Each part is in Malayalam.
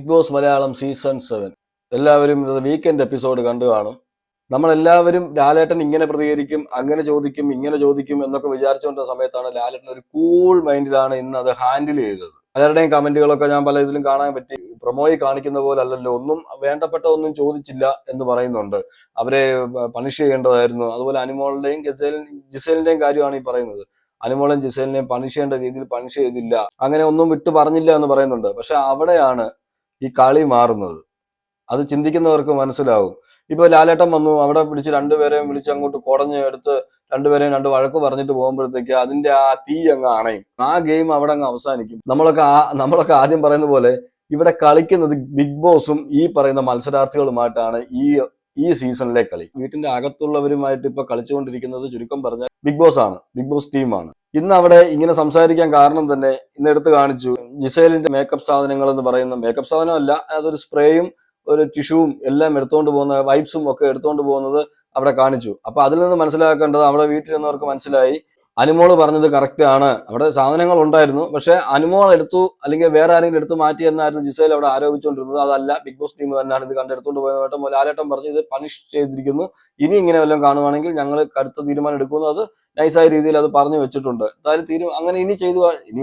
ബിഗ് ബോസ് മലയാളം സീസൺ 7 എല്ലാവരും ഇത് വീക്കെൻഡ് എപ്പിസോഡ് കണ്ടു കാണും. നമ്മളെല്ലാവരും ലാലേട്ടൻ ഇങ്ങനെ പ്രതികരിക്കും, അങ്ങനെ ചോദിക്കും, ഇങ്ങനെ ചോദിക്കും എന്നൊക്കെ വിചാരിച്ചുകൊണ്ട സമയത്താണ് ലാലേട്ടൻ ഒരു കൂൾ മൈൻഡിലാണ് ഇന്ന് അത് ഹാൻഡിൽ ചെയ്തത്. പലരുടെയും കമന്റുകളൊക്കെ ഞാൻ പല ഇതിലും കാണാൻ പറ്റി. പ്രൊമോയിൽ കാണിക്കുന്ന പോലെ അല്ലല്ലോ, ഒന്നും വേണ്ടപ്പെട്ട ഒന്നും ചോദിച്ചില്ല എന്ന് പറയുന്നുണ്ട്. അവരെ പണിഷ് ചെയ്യേണ്ടതായിരുന്നു. അതുപോലെ അനുമോളുടെയും ജിസേലിന്റെയും കാര്യമാണ് ഈ പറയുന്നത്. അനുമോളെയും ജിസേലിനെയും പണിഷ് ചെയ്യേണ്ട രീതിയിൽ പണിഷ് ചെയ്തില്ല, അങ്ങനെ ഒന്നും വിട്ടു പറഞ്ഞില്ല എന്ന് പറയുന്നുണ്ട്. പക്ഷെ അവിടെയാണ് ഈ കളി മാറുന്നത്. അത് ചിന്തിക്കുന്നവർക്ക് മനസ്സിലാവും. ഇപ്പൊ ലാലേട്ടൻ വന്നു, അവിടെ പിടിച്ച് രണ്ടുപേരെയും വിളിച്ച് അങ്ങോട്ട് കുടഞ്ഞ് എടുത്ത് രണ്ടുപേരെയും രണ്ട് വഴക്ക് പറഞ്ഞിട്ട് പോകുമ്പോഴത്തേക്ക് അതിന്റെ ആ തീ അങ്ങ് അണയും. ആ ഗെയിം അവിടെ അങ്ങ് അവസാനിക്കും. നമ്മളൊക്കെ ആദ്യം പറയുന്ന പോലെ ഇവിടെ കളിക്കുന്നത് ബിഗ് ബോസും ഈ പറയുന്ന മത്സരാർത്ഥികളുമായിട്ടാണ് ഈ സീസണിലെ കളി. വീട്ടിന്റെ അകത്തുള്ളവരുമായിട്ട് ഇപ്പൊ കളിച്ചുകൊണ്ടിരിക്കുന്നത് ചുരുക്കം പറഞ്ഞാൽ ബിഗ് ബോസ് ആണ്, ബിഗ് ബോസ് ടീമാണ്. ഇന്ന് അവിടെ ഇങ്ങനെ സംസാരിക്കാൻ കാരണം തന്നെ ഇന്ന് എടുത്ത് കാണിച്ചു. ജിസേലിന്റെ മേക്കപ്പ് സാധനങ്ങൾ എന്ന് പറയുന്ന മേക്കപ്പ് സാധനമല്ല, അതൊരു സ്പ്രേയും ഒരു ടിഷ്യൂവും എല്ലാം എടുത്തുകൊണ്ട് പോകുന്ന വൈപ്സും ഒക്കെ എടുത്തുകൊണ്ട് പോകുന്നത് അവിടെ കാണിച്ചു. അപ്പൊ അതിൽ നിന്ന് മനസ്സിലാക്കേണ്ടത്, അവിടെ വീട്ടിലിരുന്നവർക്ക് മനസ്സിലായി അനുമോള് പറഞ്ഞത് കറക്റ്റ് ആണ്. അവിടെ സാധനങ്ങൾ ഉണ്ടായിരുന്നു, പക്ഷെ അനുമോൾ എടുത്തു അല്ലെങ്കിൽ വേറെ ആരെങ്കിലും എടുത്ത് മാറ്റി എന്നായിരുന്നു ജിസേൽ അവിടെ ആരോപിച്ചുകൊണ്ടിരുന്നത്. അതല്ല, ബിഗ് ബോസ് ടീം തന്നെയാണ് ഇത് കണ്ടെടുത്തുകൊണ്ട് പോയതായിട്ട് ലാലേട്ടൻ പറഞ്ഞു ഇത് പണിഷ് ചെയ്തിരിക്കുന്നു. ഇനി ഇങ്ങനെ വല്ലതും കാണുവാണെങ്കിൽ ഞങ്ങൾ കടുത്ത തീരുമാനം എടുക്കുന്നു. അത് നൈസായ രീതിയിൽ അത് പറഞ്ഞു വെച്ചിട്ടുണ്ട്. എന്തായാലും അങ്ങനെ ഇനി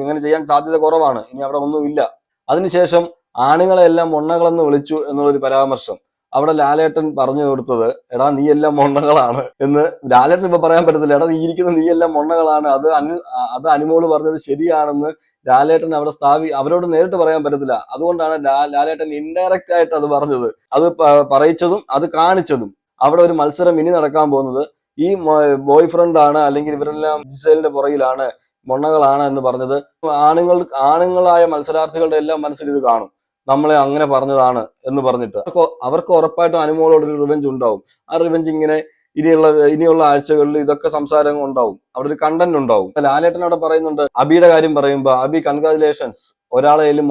അങ്ങനെ ചെയ്യാൻ സാധ്യത കുറവാണ്. ഇനി അവിടെ ഒന്നുമില്ല. അതിനുശേഷം ആണുങ്ങളെല്ലാം മൊണ്ണകളെന്ന് വിളിച്ചു എന്നുള്ളൊരു പരാമർശം അവിടെ ലാലേട്ടൻ പറഞ്ഞു കൊടുത്തത്, എടാ നീ എല്ലാം മൊണ്ണകളാണ് എന്ന് ലാലേട്ടൻ ഇപ്പൊ പറയാൻ പറ്റത്തില്ല. എടാ നീ ഇരിക്കുന്ന നീ എല്ലാം മൊണ്ണകളാണ്, അത് അനുമോള് പറഞ്ഞത് ശരിയാണെന്ന് ലാലേട്ടൻ അവിടെ അവരോട് നേരിട്ട് പറയാൻ പറ്റത്തില്ല. അതുകൊണ്ടാണ് ലാലേട്ടൻ ഇൻഡയറക്റ്റ് ആയിട്ട് അത് പറഞ്ഞത്. അത് പറയിച്ചതും അത് കാണിച്ചതും. അവിടെ ഒരു മത്സരം ഇനി നടക്കാൻ പോകുന്നത് ഈ ബോയ് ഫ്രണ്ട് ആണ്, അല്ലെങ്കിൽ ഇവരെല്ലാം ജിസേലിന്റെ പുറകിലാണ്, മൊണ്ണകളാണ് എന്ന് പറഞ്ഞത് ആണുങ്ങളായ മത്സരാർത്ഥികളുടെ എല്ലാം മനസ്സിൽ ഇത് കാണും. നമ്മളെ അങ്ങനെ പറഞ്ഞതാണ് എന്ന് പറഞ്ഞിട്ട് അവർക്ക് ഉറപ്പായിട്ടും അനുമോളോട് ഒരു റിവെഞ്ച് ഉണ്ടാവും. ആ റിവെഞ്ച് ഇങ്ങനെ ഇനിയുള്ള ആഴ്ചകളിൽ ഇതൊക്കെ സംസാരം ഉണ്ടാവും. അവിടെ ഒരു കണ്ടന്റ് ഉണ്ടാവും. ലാലേട്ടൻ അവിടെ പറയുന്നുണ്ട്, അബിയുടെ കാര്യം പറയുമ്പോ അബി കൺഗ്രാജുലേഷൻസ്, ഒരാളെയും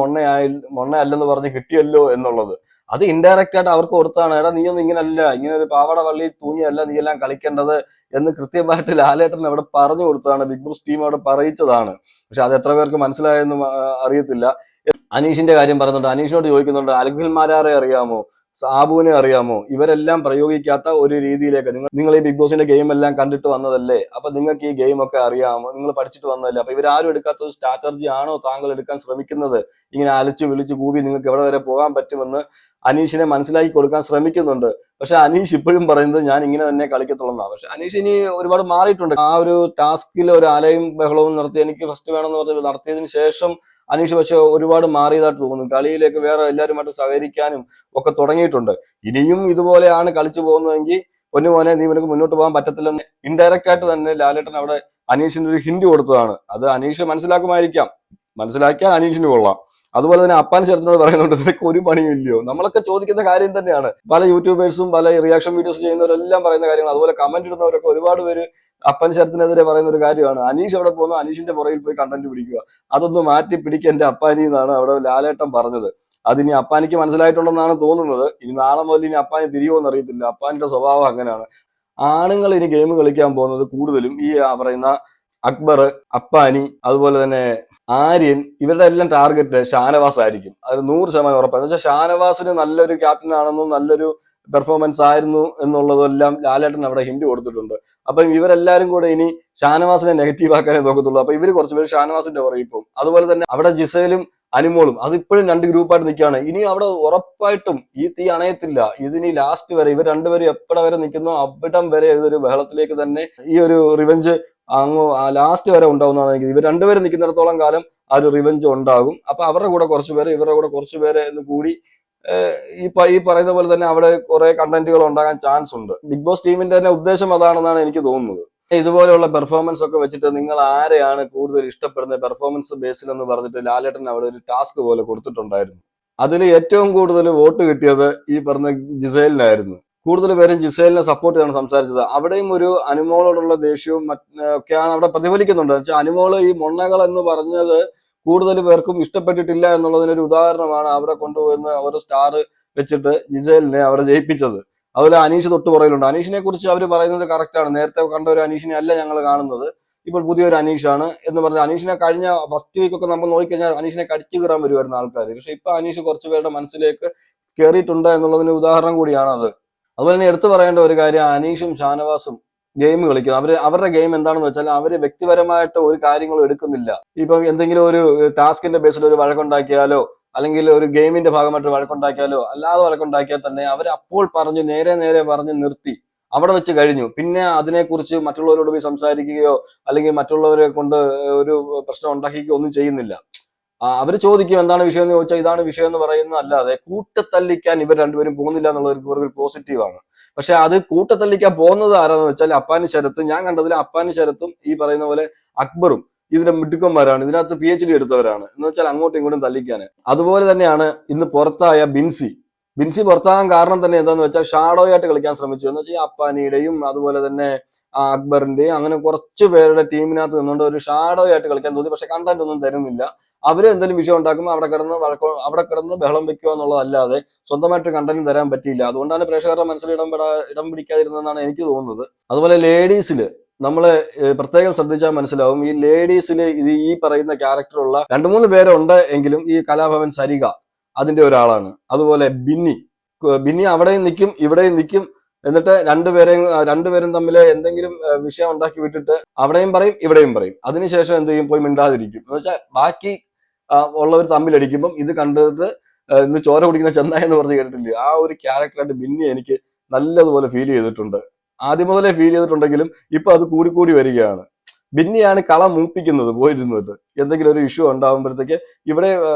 മൊണ്ണയല്ലെന്ന് പറഞ്ഞ് കിട്ടിയല്ലോ എന്നുള്ളത്. അത് ഇൻഡയറക്റ്റ് ആയിട്ട് അവർക്ക് കൊടുത്താണ്. എടാ നീയൊന്നും ഇങ്ങനല്ല, ഇങ്ങനെ ഒരു പാവട വള്ളി തൂങ്ങിയല്ല നീ എല്ലാം കളിക്കേണ്ടത് എന്ന് കൃത്യമായിട്ട് ലാലേട്ടൻ അവിടെ പറഞ്ഞു കൊടുത്തതാണ്. ബിഗ് ബോസ് ടീം അവിടെ പറയിച്ചതാണ്. പക്ഷെ അത് എത്ര പേർക്ക് മനസ്സിലായെന്നും അറിയത്തില്ല. അനീഷിന്റെ കാര്യം പറയുന്നുണ്ട്. അനീഷിനോട് ചോദിക്കുന്നുണ്ട്, അൽഖിൽ മാരാറെ അറിയാമോ, സാബുവിനെ അറിയാമോ? ഇവരെല്ലാം പ്രയോഗിക്കാത്ത ഒരു രീതിയിലേക്ക് നിങ്ങൾ ഈ ബിഗ് ബോസിന്റെ ഗെയിം എല്ലാം കണ്ടിട്ട് വന്നതല്ലേ, അപ്പൊ നിങ്ങൾക്ക് ഈ ഗെയിം ഒക്കെ അറിയാമോ, നിങ്ങൾ പഠിച്ചിട്ട് വന്നതല്ലേ, അപ്പൊ ഇവരാരും എടുക്കാത്ത ഒരു സ്ട്രാറ്റജി ആണോ താങ്കൾ എടുക്കാൻ ശ്രമിക്കുന്നത്? ഇങ്ങനെ അലച്ചു വിളിച്ചു കൂവി നിങ്ങൾക്ക് എവിടെ വരെ പോകാൻ പറ്റുമെന്ന് അനീഷിനെ മനസ്സിലാക്കി കൊടുക്കാൻ ശ്രമിക്കുന്നുണ്ട്. പക്ഷെ അനീഷ് ഇപ്പോഴും പറയുന്നത് ഞാൻ ഇങ്ങനെ തന്നെ കളിക്കത്തുള്ളതാണ്. പക്ഷെ അനീഷ് ഇനി ഒരുപാട് മാറിയിട്ടുണ്ട്. ആ ഒരു ടാസ്കിൽ ഒരു അലയും ബഹളവും നടത്തി എനിക്ക് ഫസ്റ്റ് വേണമെന്ന് പറഞ്ഞ് നടത്തിയതിനു ശേഷം അനീഷ് പക്ഷെ ഒരുപാട് മാറിയതായിട്ട് തോന്നുന്നു. കളിയിലേക്ക് വേറെ എല്ലാവരുമായിട്ട് സഹകരിക്കാനും ഒക്കെ തുടങ്ങിയിട്ടുണ്ട്. ഇനിയും ഇതുപോലെയാണ് കളിച്ചു പോകുന്നതെങ്കിൽ പൊന്നുമോനെ നീ നിനക്ക് മുന്നോട്ട് പോകാൻ പറ്റത്തില്ലെന്ന് ഇൻഡയറക്റ്റ് ആയിട്ട് തന്നെ ലാലേട്ടൻ അവിടെ അനീഷിന് ഒരു ഹിന്റ് കൊടുത്തതാണ്. അത് അനീഷ് മനസ്സിലാക്കുമായിരിക്കാം, മനസ്സിലാക്കിയാൽ അനീഷിന് കൊള്ളാം. അതുപോലെ തന്നെ അപ്പാൻ ശരത്തിനോട് പറയുന്നുണ്ട്, നിനക്ക് ഒരു പണിയും ഇല്ലയോ? നമ്മളൊക്കെ ചോദിക്കുന്ന കാര്യം തന്നെയാണ്. പല യൂട്യൂബേഴ്സും പല റിയാക്ഷൻ വീഡിയോസ് ചെയ്യുന്നവരെല്ലാം പറയുന്ന കാര്യങ്ങൾ. അതുപോലെ കമന്റ് ഇടുന്നവരൊക്കെ ഒരുപാട് പേര് അപ്പൻ ശരത്തിനെതിരെ പറയുന്ന ഒരു കാര്യമാണ്. അനീഷ് അവിടെ പോകുന്നു, അനീഷിന്റെ പുറകിൽ പോയി കണ്ടന്റ് പിടിക്കുക, അതൊന്ന് മാറ്റി പിടിക്കുക എന്റെ അപ്പാനി എന്നാണ് അവിടെ ലാലേട്ടൻ പറഞ്ഞത്. അതിനി അപ്പാനിക്ക് മനസ്സിലായിട്ടുണ്ടെന്നാണ് തോന്നുന്നത്. ഇനി നാളെ മുതൽ ഇനി അപ്പാനി തിരിയുമോന്ന് അറിയത്തില്ല. അപ്പാനിന്റെ സ്വഭാവം അങ്ങനെയാണ്. ആണുങ്ങൾ ഇനി ഗെയിം കളിക്കാൻ പോകുന്നത് കൂടുതലും ഈ പറയുന്ന അക്ബർ, അപ്പാനി, അതുപോലെ തന്നെ ആര്യൻ, ഇവരുടെ എല്ലാം ടാർഗറ്റ് ഷാനവാസ് ആയിരിക്കും. അത് 100% ഉറപ്പാണ്. എന്ന് വെച്ചാൽ ഷാനവാസിന് നല്ലൊരു ക്യാപ്റ്റൻ ആണെന്നും നല്ലൊരു പെർഫോമൻസ് ആയിരുന്നു എന്നുള്ളതെല്ലാം ലാലേട്ടൻ അവിടെ ഹിന്റ് കൊടുത്തിട്ടുണ്ട്. അപ്പം ഇവരെല്ലാരും കൂടെ ഇനി ഷാനവാസിനെ നെഗറ്റീവ് ആക്കാനേ നോക്കത്തുള്ളൂ. അപ്പൊ ഇവര് കുറച്ചുപേര് ഷാനവാസിന്റെ പുറകെ പോകും. അതുപോലെ തന്നെ അവിടെ ജിസേലും അനുമോളും അതിപ്പോഴും രണ്ട് ഗ്രൂപ്പായിട്ട് നിൽക്കുകയാണ്. ഇനി അവിടെ ഉറപ്പായിട്ടും ഈ തീ അണയത്തില്ല. ഇതിനി ലാസ്റ്റ് വരെ ഇവർ രണ്ടുപേരും എപ്പോഴ വരെ നിൽക്കുന്നു അവിടം വരെ ഇതൊരു ബഹളത്തിലേക്ക് തന്നെ ഈ ഒരു റിവെഞ്ച് അങ്ങ് ലാസ്റ്റ് വരെ ഉണ്ടാവുന്നതാണെങ്കിൽ ഇവർ രണ്ടുപേരും നിൽക്കുന്നിടത്തോളം കാലം ആ ഒരു റിവെഞ്ച് ഉണ്ടാകും. അപ്പൊ അവരുടെ കൂടെ കുറച്ചുപേര് ഇവരുടെ കൂടെ കുറച്ചുപേരെ എന്ന് കൂടി ഈ പറയുന്ന പോലെ തന്നെ അവിടെ കുറെ കണ്ടന്റുകൾ ഉണ്ടാകാൻ ചാൻസ് ഉണ്ട്. ബിഗ് ബോസ് ടീമിന്റെ തന്നെ ഉദ്ദേശം അതാണെന്നാണ് എനിക്ക് തോന്നുന്നത്. ഇതുപോലെയുള്ള പെർഫോമൻസ് ഒക്കെ വെച്ചിട്ട് നിങ്ങൾ ആരെയാണ് കൂടുതൽ ഇഷ്ടപ്പെടുന്നത് പെർഫോമൻസ് ബേസിൽ എന്ന് പറഞ്ഞിട്ട് ലാലേട്ടൻ അവിടെ ഒരു ടാസ്ക് പോലെ കൊടുത്തിട്ടുണ്ടായിരുന്നു. അതിൽ ഏറ്റവും കൂടുതൽ വോട്ട് കിട്ടിയത് ഈ പറഞ്ഞ ജിസേലിനായിരുന്നു. കൂടുതൽ പേരും ജിസേലിനെ സപ്പോർട്ട് ചെയ്താണ് സംസാരിച്ചത്. അവിടെയും ഒരു അനുമോളോടുള്ള ദേഷ്യവും ഒക്കെയാണ് അവിടെ പ്രതിഫലിക്കുന്നുണ്ട്. വെച്ചാൽ അനുമോള് ഈ മൊണ്ണകൾ എന്ന് പറഞ്ഞത് കൂടുതൽ പേർക്കും ഇഷ്ടപ്പെട്ടിട്ടില്ല എന്നുള്ളതിനൊരു ഉദാഹരണമാണ് അവിടെ കൊണ്ടുപോകുന്ന ഓരോ സ്റ്റാർ വെച്ചിട്ട് ജിസേലിനെ അവിടെ ജയിപ്പിച്ചത്. അതുപോലെ അനീഷ് തൊട്ട് പുറയിലുണ്ട്. അനീഷിനെ കുറിച്ച് അവർ പറയുന്നത് കറക്റ്റാണ്. നേരത്തെ കണ്ട ഒരു അനീഷിനെ അല്ല ഞങ്ങൾ കാണുന്നത്. ഇപ്പോൾ പുതിയൊരു അനീഷാണ് എന്ന് പറഞ്ഞാൽ അനീഷിനെ കഴിഞ്ഞ ഫസ്റ്റ് വീക്കൊക്കെ നമ്മൾ നോക്കിക്കഴിഞ്ഞാൽ അനീഷിനെ കടിച്ചു കയറാൻ വരുമായിരുന്നു ആൾക്കാർ. പക്ഷെ ഇപ്പൊ അനീഷ് കുറച്ചു പേരുടെ മനസ്സിലേക്ക് കയറിയിട്ടുണ്ട് എന്നുള്ളതിന് ഉദാഹരണം കൂടിയാണ് അത്. അതുപോലെ തന്നെ എടുത്തു പറയേണ്ട ഒരു കാര്യം, അനീഷും ഷാനവാസും ഗെയിം കളിക്കും. അവരുടെ ഗെയിം എന്താണെന്ന് വെച്ചാൽ അവര് വ്യക്തിപരമായിട്ട് ഒരു കാര്യങ്ങളും എടുക്കുന്നില്ല. ഇപ്പം എന്തെങ്കിലും ഒരു ടാസ്കിന്റെ ബേസിൽ ഒരു വഴക്കുണ്ടാക്കിയാലോ അല്ലെങ്കിൽ ഒരു ഗെയിമിന്റെ ഭാഗമായിട്ട് വഴക്കുണ്ടാക്കിയാലോ അല്ലാതെ വഴക്കുണ്ടാക്കിയാൽ തന്നെ അവർ അപ്പോൾ പറഞ്ഞ് നേരെ നേരെ പറഞ്ഞ് നിർത്തി അവിടെ വെച്ച് കഴിഞ്ഞു. പിന്നെ അതിനെക്കുറിച്ച് മറ്റുള്ളവരോട് പോയി സംസാരിക്കുകയോ അല്ലെങ്കിൽ മറ്റുള്ളവരെ കൊണ്ട് ഒരു പ്രശ്നം ഉണ്ടാക്കിക്കുകയോ ഒന്നും ചെയ്യുന്നില്ല. അവര് ചോദിക്കും എന്താണ് വിഷയം എന്ന് ചോദിച്ചാൽ ഇതാണ് വിഷയം എന്ന് പറയുന്നതല്ലാതെ കൂട്ടത്തല്ലിക്കാൻ ഇവർ രണ്ടുപേരും പോകുന്നില്ല എന്നുള്ളത് ഇവർക്ക് പോസിറ്റീവാണ്. പക്ഷെ അത് കൂട്ടത്തല്ലിക്കാൻ പോകുന്നത് ആരാന്ന് വെച്ചാൽ അപ്പാനി ശരത്ത്, ഞാൻ കണ്ടതിൽ അപ്പാനി ശരത്തും ഈ പറയുന്ന പോലെ അക്ബറും ഇതിന്റെ മിടുക്കന്മാരാണ്, ഇതിനകത്ത് PhD എടുത്തവരാണ് എന്ന് വെച്ചാൽ അങ്ങോട്ടും ഇങ്ങോട്ടും തല്ലിക്കാന്. അതുപോലെ തന്നെയാണ് ഇന്ന് പുറത്തായ ബിൻസി പുറത്താകാൻ കാരണം തന്നെ എന്താന്ന് വെച്ചാൽ ഷാഡോ ആയിട്ട് കളിക്കാൻ ശ്രമിച്ചു. എന്ന് വെച്ചാൽ അപ്പാനിയുടെയും അതുപോലെ തന്നെ അക്ബറിന്റെയും അങ്ങനെ കുറച്ച് പേരുടെ ടീമിനകത്ത് നിന്നുകൊണ്ട് ഒരു ഷാഡോ ആയിട്ട് കളിക്കാൻ തോന്നി. പക്ഷെ കണ്ടന്റ് ഒന്നും തരുന്നില്ല. അവര് എന്തെങ്കിലും വിഷയം ഉണ്ടാക്കുമ്പോൾ അവിടെ കിടന്ന് ബഹളം വെക്കുക എന്നുള്ളതല്ലാതെ സ്വന്തമായിട്ട് കണ്ടന്റ് തരാൻ പറ്റിയില്ല. അതുകൊണ്ടാണ് പ്രേക്ഷകരുടെ മനസ്സിൽ ഇടം പിടിക്കാതിരുന്നതെന്നാണ് എനിക്ക് തോന്നുന്നത്. അതുപോലെ ലേഡീസില് നമ്മള് പ്രത്യേകം ശ്രദ്ധിച്ചാൽ മനസ്സിലാവും, ഈ ലേഡീസില് ഇത് ഈ പറയുന്ന ക്യാരക്ടറുള്ള 2-3 പേരുണ്ട് എങ്കിലും ഈ കലാഭവൻ സരിക അതിന്റെ ഒരാളാണ്. അതുപോലെ ബിന്നി അവിടെയും നിൽക്കും ഇവിടെയും നിൽക്കും. എന്നിട്ട് രണ്ടുപേരും തമ്മിൽ എന്തെങ്കിലും വിഷയം ഉണ്ടാക്കി വിട്ടിട്ട് അവിടെയും പറയും ഇവിടെയും പറയും. അതിനുശേഷം എന്ത് ചെയ്യും, പോയി മിണ്ടാതിരിക്കും. എന്ന് വെച്ചാൽ ബാക്കി ഉള്ളവർ തമ്മിലടിക്കുമ്പം ഇത് കണ്ടിട്ട് ഇന്ന് ചോര കുടിക്കുന്ന ചെന്നായ എന്ന് പറഞ്ഞ് കേട്ടിട്ടില്ലേ, ആ ഒരു ക്യാരക്ടറായിട്ട് ബിന്നി എനിക്ക് നല്ലതുപോലെ ഫീൽ ചെയ്തിട്ടുണ്ട്. ആദ്യം മുതലേ ഫീൽ ചെയ്തിട്ടുണ്ടെങ്കിലും ഇപ്പൊ അത് കൂടി വരികയാണ്. ബിന്നിയാണ് കളം മൂപ്പിക്കുന്നത് പോയിരുന്നത്. എന്തെങ്കിലും ഒരു ഇഷ്യൂ ഉണ്ടാകുമ്പോഴത്തേക്ക് ഇവിടെ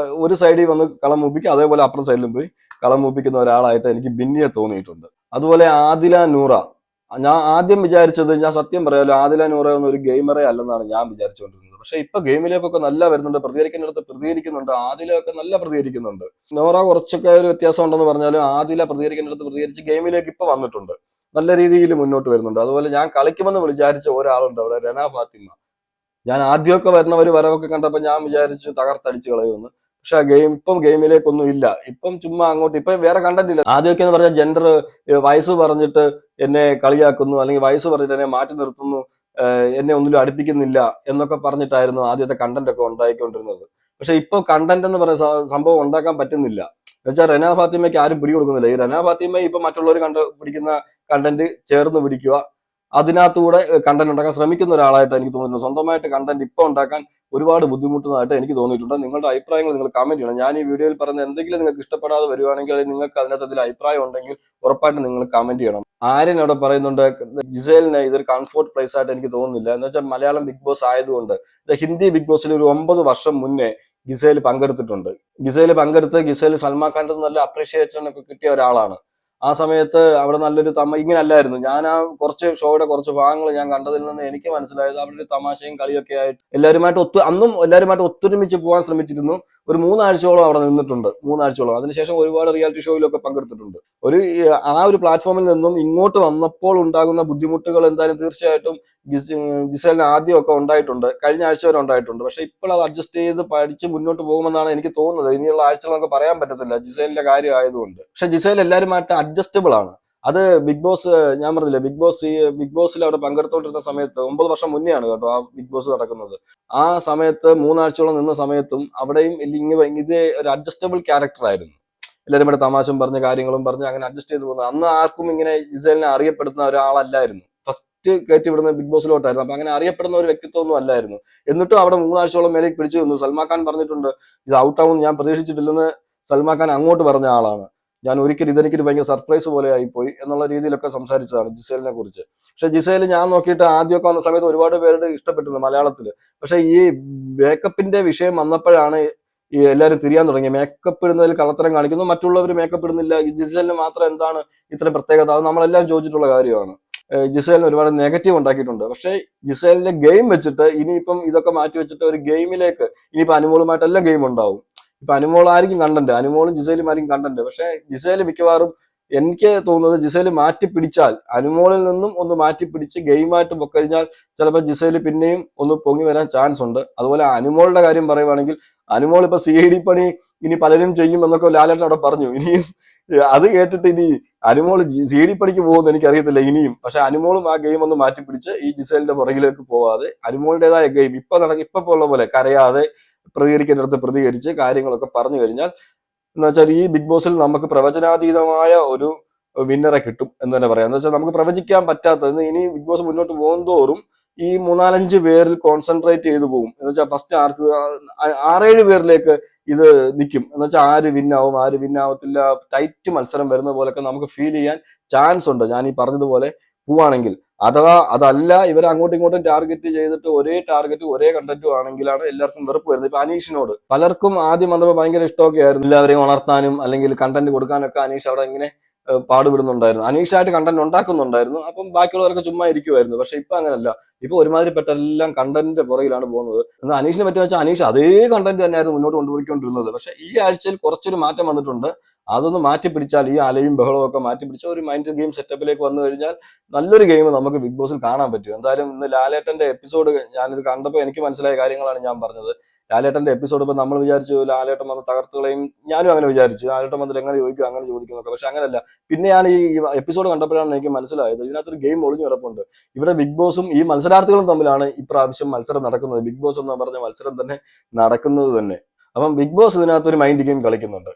ഒരു സൈഡിൽ വന്ന് കളം മൂപ്പിക്കും, അതേപോലെ അപ്പുറം സൈഡിലും പോയി കളം മൂപ്പിക്കുന്ന ഒരാളായിട്ട് എനിക്ക് ബിന്നിയെ തോന്നിയിട്ടുണ്ട്. അതുപോലെ ആദില നൂറ, ഞാൻ ആദ്യം വിചാരിച്ചത്, ഞാൻ സത്യം പറയാലോ, ആദില നൂറ ഒന്നും ഒരു ഗെയിമറേ അല്ലെന്നാണ് ഞാൻ വിചാരിച്ചുകൊണ്ടിരുന്നത്. പക്ഷെ ഇപ്പൊ ഗെയിമിലേക്കൊക്കെ നല്ല വരുന്നുണ്ട്, പ്രതികരിക്കുന്നിടത്ത് പ്രതികരിക്കുന്നുണ്ട്. ആദിലൊക്കെ നല്ല പ്രതികരിക്കുന്നുണ്ട്. നോറ കുറച്ചൊക്കെ ഒരു വ്യത്യാസം ഉണ്ടെന്ന് പറഞ്ഞാലും ആദില പ്രതികരിക്കുന്നിടത്ത് പ്രതികരിച്ച് ഗെയിമിലേക്ക് ഇപ്പൊ വന്നിട്ടുണ്ട്, നല്ല രീതിയിൽ മുന്നോട്ട് വരുന്നുണ്ട്. അതുപോലെ ഞാൻ കളിക്കുമെന്ന് വിചാരിച്ച ഒരാളുണ്ട് അവിടെ, രന ഫാത്തിമ. ഞാൻ ആദ്യമൊക്കെ വരവൊക്കെ കണ്ടപ്പോൾ ഞാൻ വിചാരിച്ചു തകർത്തടിച്ച് കളയുമെന്ന്. പക്ഷെ ആ ഇപ്പം ഗെയിമിലേക്കൊന്നും ഇല്ല. ഇപ്പം ചുമ്മാ അങ്ങോട്ട് ഇപ്പം വേറെ കണ്ടന്റ് ഇല്ല. ആദ്യമൊക്കെ എന്ന് പറഞ്ഞാൽ ജെൻഡർ വയസ്സ് പറഞ്ഞിട്ട് എന്നെ കളിയാക്കുന്നു, അല്ലെങ്കിൽ വയസ്സ് പറഞ്ഞിട്ട് എന്നെ മാറ്റി നിർത്തുന്നു, എന്നെ ഒന്നിലും അടുപ്പിക്കുന്നില്ല എന്നൊക്കെ പറഞ്ഞിട്ടായിരുന്നു ആദ്യത്തെ കണ്ടന്റ് ഒക്കെ ഉണ്ടായിക്കൊണ്ടിരുന്നത്. പക്ഷെ ഇപ്പൊ കണ്ടന്റ് എന്ന് പറയുന്ന സംഭവം ഉണ്ടാക്കാൻ പറ്റുന്നില്ല. എന്നുവെച്ചാൽ റെന ഫാത്തിമയ്ക്ക് ആരും പിടി കൊടുക്കുന്നില്ല. ഈ റെന ഫാത്തിമ ഇപ്പൊ മറ്റുള്ളവർ പിടിക്കുന്ന കണ്ടന്റ് ചേർന്ന് പിടിക്കുക, അതിനകത്തൂടെ കണ്ടന്റ് ഉണ്ടാക്കാൻ ശ്രമിക്കുന്ന ഒരാളായിട്ട് എനിക്ക് തോന്നുന്നു. സ്വന്തമായിട്ട് കണ്ടന്റ് ഇപ്പൊ ഉണ്ടാക്കാൻ ഒരുപാട് ബുദ്ധിമുട്ടുന്നതായിട്ട് എനിക്ക് തോന്നിയിട്ടുണ്ട്. നിങ്ങളുടെ അഭിപ്രായങ്ങൾ നിങ്ങൾ കമന്റ് ചെയ്യണം. ഞാൻ ഈ വീഡിയോയിൽ പറഞ്ഞ എന്തെങ്കിലും നിങ്ങൾക്ക് ഇഷ്ടപ്പെടാതെ വരുവാണെങ്കിൽ, നിങ്ങൾക്ക് അതിനകത്ത് എന്തെങ്കിലും അഭിപ്രായം ഉണ്ടെങ്കിൽ ഉറപ്പായിട്ടും നിങ്ങൾ കമന്റ് ചെയ്യണം. ആര്യൻ അവിടെ പറയുന്നുണ്ട് ജിസേലിന് ഇതൊരു കംഫോർട്ട് പ്ലേസ് ആയിട്ട് എനിക്ക് തോന്നുന്നില്ല. എന്ന് വെച്ചാൽ മലയാളം ബിഗ് ബോസ് ആയതുകൊണ്ട്. ഹിന്ദി ബിഗ് ബോസിൽ ഒരു 9 വർഷം മുന്നേ ഗിസേൽ പങ്കെടുത്തിട്ടുണ്ട്. ഗിസേൽ സൽമാൻ ഖാന്റെ നല്ല അപ്രീഷിയേഷൻ ഒക്കെ കിട്ടിയ ഒരാളാണ്. ആ സമയത്ത് അവിടെ നല്ലൊരു ഇങ്ങനെ അല്ലായിരുന്നു. ഞാൻ ആ ഷോയുടെ കുറച്ച് ഭാഗങ്ങൾ ഞാൻ കണ്ടതിൽ നിന്ന് എനിക്ക് മനസ്സിലായത് അവിടെ ഒരു തമാശയും കളിയൊക്കെ ആയിട്ട് അന്നും എല്ലാവരുമായിട്ട് ഒത്തൊരുമിച്ച് പോകാൻ ശ്രമിച്ചിരുന്നു. ഒരു 3 ആഴ്ചയോളം അവിടെ നിന്നിട്ടുണ്ട്. 3 ആഴ്ചയോളം. അതിനുശേഷം ഒരുപാട് റിയാലിറ്റി ഷോയിലൊക്കെ പങ്കെടുത്തിട്ടുണ്ട്. ആ ഒരു പ്ലാറ്റ്ഫോമിൽ നിന്നും ഇങ്ങോട്ട് വന്നപ്പോൾ ഉണ്ടാകുന്ന ബുദ്ധിമുട്ടുകൾ എന്തായാലും തീർച്ചയായിട്ടും ജിസേലിന് ആദ്യമൊക്കെ ഉണ്ടായിട്ടുണ്ട്, കഴിഞ്ഞ ആഴ്ച വരെ ഉണ്ടായിട്ടുണ്ട്. പക്ഷെ ഇപ്പോൾ അത് അഡ്ജസ്റ്റ് ചെയ്ത് പഠിച്ച് മുന്നോട്ട് പോകുമെന്നാണ് എനിക്ക് തോന്നുന്നത്. ഇനിയുള്ള ആഴ്ചകളൊക്കെ പറയാൻ പറ്റത്തില്ല ജിസേലിന്റെ കാര്യം ആയതുകൊണ്ട്. പക്ഷെ ജിസേൽ എല്ലാവരുമായിട്ട് അഡ്ജസ്റ്റബിൾ ആണ്. അത് ബിഗ് ബോസ്, ഞാൻ പറഞ്ഞില്ലേ, ബിഗ് ബോസിൽ അവിടെ പങ്കെടുത്തോണ്ടിരുന്ന സമയത്ത് 9 വർഷം മുന്നെയാണ് കേട്ടോ ആ ബിഗ് ബോസ് നടക്കുന്നത്. ആ സമയത്ത് 3 ആഴ്ചയോളം നിന്ന സമയത്തും അവിടെയും ഇത് ഒരു അഡ്ജസ്റ്റബിൾ ക്യാരക്ടർ ആയിരുന്നു. എല്ലാവരും ഇവിടെ തമാശം പറഞ്ഞ കാര്യങ്ങളും പറഞ്ഞ് അങ്ങനെ അഡ്ജസ്റ്റ് ചെയ്ത് പോകുന്നത്. അന്ന് ആർക്കും ഇങ്ങനെ ജിസേലിനെ അറിയപ്പെടുന്ന ഒരാളല്ലായിരുന്നു. ഫസ്റ്റ് കയറ്റി വിടുന്ന ബിഗ് ബോസിലോട്ടായിരുന്നു. അപ്പൊ അങ്ങനെ അറിയപ്പെടുന്ന ഒരു വ്യക്തിത്വമൊന്നും അല്ലായിരുന്നു. എന്നിട്ടും അവിടെ 3 ആഴ്ചയോളം മേലേക്ക് പിടിച്ചു നിന്നു. സൽമാൻ ഖാൻ പറഞ്ഞിട്ടുണ്ട് ഇത് ഔട്ടാവും ഞാൻ പ്രതീക്ഷിച്ചിട്ടില്ലെന്ന്. സൽമാൻ ഖാൻ അങ്ങോട്ട് പറഞ്ഞ ആളാണ്. ഞാൻ ഇതെനിക്കൊരു ഭയങ്കര സർപ്രൈസ് പോലെ ആയിപ്പോയി എന്നുള്ള രീതിയിലൊക്കെ സംസാരിച്ചതാണ് ജിസേലിനെ കുറിച്ച്. പക്ഷെ ജിസേൽ ഞാൻ നോക്കിയിട്ട് ആദ്യമൊക്കെ വന്ന സമയത്ത് ഒരുപാട് പേരുടെ ഇഷ്ടപ്പെട്ടിരുന്നു മലയാളത്തില്. പക്ഷെ ഈ മേക്കപ്പിന്റെ വിഷയം വന്നപ്പോഴാണ് ഈ എല്ലാവരും തിരിയാൻ തുടങ്ങി. മേക്കപ്പ് ഇടുന്നതിൽ കള്ളത്തരം കാണിക്കുന്നു, മറ്റുള്ളവർ മേക്കപ്പ് ഇടുന്നില്ല, ജിസേലിന് മാത്രം എന്താണ് ഇത്രയും പ്രത്യേകത? അത് നമ്മളെല്ലാം ചോദിച്ചിട്ടുള്ള കാര്യമാണ്. ജിസേലിന് ഒരുപാട് നെഗറ്റീവ് ഉണ്ടാക്കിയിട്ടുണ്ട്. പക്ഷേ ജിസേലിന്റെ ഗെയിം വെച്ചിട്ട് ഇനിയിപ്പം ഇതൊക്കെ മാറ്റി വെച്ചിട്ട് ഒരു ഗെയിമിലേക്ക് ഇനിയിപ്പോ അനുമോളുമായിട്ടെല്ലാം ഗെയിം ഉണ്ടാവും. ഇപ്പൊ അനുമോളായിരിക്കും കണ്ടന്റ്, അനുമോളും ജിസേലും ആയിരിക്കും കണ്ടന്റ്. പക്ഷെ ജിസേല് മിക്കവാറും എനിക്ക് തോന്നുന്നത് ജിസേൽ മാറ്റി പിടിച്ചാൽ, അനുമോളിൽ നിന്നും ഒന്ന് മാറ്റി പിടിച്ച് ഗെയിമായിട്ട് പൊക്കഴിഞ്ഞാൽ ചിലപ്പോൾ ജിസേൽ പിന്നെയും ഒന്ന് പൊങ്ങി വരാൻ ചാൻസ് ഉണ്ട്. അതുപോലെ അനുമോളുടെ കാര്യം പറയുവാണെങ്കിൽ, അനുമോൾ ഇപ്പൊ CID പണി ഇനി പലരും ചെയ്യും എന്നൊക്കെ ലാലേട്ടൻ അവിടെ പറഞ്ഞു. ഇനിയും അത് കേട്ടിട്ട് ഇനി അനുമോൾ CID പണിക്ക് പോകുമെന്ന് എനിക്കറിയത്തില്ല ഇനിയും. പക്ഷെ അനുമോളും ആ ഗെയിം ഒന്ന് മാറ്റി പിടിച്ച് ഈ ജിസേലിന്റെ പുറകിലേക്ക് പോവാതെ അനുമോളുടേതായ ഗെയിം ഇപ്പൊ ഉള്ള പോലെ കരയാതെ പ്രതികരിക്കേണ്ടടുത്ത് പ്രതികരിച്ച് കാര്യങ്ങളൊക്കെ പറഞ്ഞു കഴിഞ്ഞാൽ, എന്ന് വെച്ചാൽ ഈ ബിഗ് ബോസിൽ നമുക്ക് പ്രവചനാതീതമായ ഒരു വിന്നറെ കിട്ടും എന്ന് തന്നെ പറയാം. എന്ന് വെച്ചാൽ നമുക്ക് പ്രവചിക്കാൻ പറ്റാത്തത്, ഇനി ബിഗ് ബോസ് മുന്നോട്ട് പോകും തോറും ഈ 3-4-5 പേരിൽ കോൺസെൻട്രേറ്റ് ചെയ്തു പോകും. എന്ന് വെച്ചാൽ ഫസ്റ്റ് 6-7 പേരിലേക്ക് ഇത് നിൽക്കും. എന്ന് വെച്ചാൽ ആര് വിന്നാവും ആര് വിന്നാവത്തില്ല, ടൈറ്റ് മത്സരം വരുന്ന പോലൊക്കെ നമുക്ക് ഫീൽ ചെയ്യാൻ ചാൻസ് ഉണ്ട് ഞാൻ ഈ പറഞ്ഞതുപോലെ പോവാണെങ്കിൽ. അഥവാ അതല്ല ഇവർ അങ്ങോട്ടും ഇങ്ങോട്ടും ടാർഗറ്റ് ചെയ്തിട്ട് ഒരേ ടാർഗറ്റും ഒരേ കണ്ടന്റും ആണെങ്കിലാണ് എല്ലാവർക്കും വെറുപ്പ് വരുന്നത്. ഇപ്പൊ അനീഷിനോട് പലർക്കും ആദ്യം വന്നപ്പോൾ ഭയങ്കര ഇഷ്ടമൊക്കെ ആയിരുന്നു, എല്ലാവരെയും വളർത്താനും അല്ലെങ്കിൽ കണ്ടന്റ് കൊടുക്കാനൊക്കെ അനീഷ് അവിടെ ഇങ്ങനെ പാടുപെടുന്നുണ്ടായിരുന്നു. അനീഷായിട്ട് കണ്ടന്റ് ഉണ്ടാക്കുന്നുണ്ടായിരുന്നു, അപ്പം ബാക്കിയുള്ളവരൊക്കെ ചുമ്മാ ഇരിക്കുമായിരുന്നു. പക്ഷെ ഇപ്പൊ അങ്ങനല്ല, ഇപ്പൊ ഒരുമാതിരിപ്പെട്ട എല്ലാം കണ്ടന്റിന്റെ പുറകിലാണ് പോകുന്നത്. എന്നാൽ അനീഷിനെ പറ്റി വെച്ചാൽ അനീഷ് അതേ കണ്ടന്റ് തന്നെയായിരുന്നു മുന്നോട്ട് കൊണ്ടുപോയിക്കൊണ്ടിരുന്നത്. പക്ഷെ ഈ ആഴ്ചയിൽ കുറച്ചൊരു മാറ്റം വന്നിട്ടുണ്ട്. അതൊന്ന് മാറ്റി പിടിച്ചാൽ, ഈ അലയും ബഹളവും ഒക്കെ മാറ്റി പിടിച്ച ഒരു മൈൻഡ് ഗെയിം സെറ്റപ്പിലേക്ക് വന്നു കഴിഞ്ഞാൽ നല്ലൊരു ഗെയിം നമുക്ക് ബിഗ് ബോസിൽ കാണാൻ പറ്റും. എന്തായാലും ഇന്ന് ലാലേട്ടന്റെ എപ്പിസോഡ് ഞാനിത് കണ്ടപ്പോൾ എനിക്ക് മനസ്സിലായ കാര്യങ്ങളാണ് ഞാൻ പറഞ്ഞത്. ലാലേട്ടന്റെ എപ്പിസോഡ് ഇപ്പൊ നമ്മൾ വിചാരിച്ചു ലാലേട്ടൻ വന്ന് തകർത്തുകളയും, ഞാനും അങ്ങനെ വിചാരിച്ചു ലാലേട്ടൻ വന്നിട്ട് എങ്ങനെ ചോദിക്കും അങ്ങനെ ചോദിക്കുന്നൊക്കെ. പക്ഷെ അങ്ങനല്ല. പിന്നെയാണ് ഈ എപ്പിസോഡ് കണ്ടപ്പോഴാണ് എനിക്ക് മനസ്സിലായത് ഇതിനകത്തൊരു ഗെയിം ഒളിഞ്ഞു കിടപ്പുണ്ട്. ഇവിടെ ബിഗ് ബോസും ഈ മത്സരാർത്ഥികളും തമ്മിലാണ് ഇപ്രാവശ്യം മത്സരം നടക്കുന്നത്. ബിഗ് ബോസ് എന്ന് പറഞ്ഞ മത്സരം തന്നെ നടക്കുന്നത് തന്നെ. അപ്പം ബിഗ് ബോസ് ഇതിനകത്തൊരു മൈൻഡ് ഗെയിം കളിക്കുന്നുണ്ട്.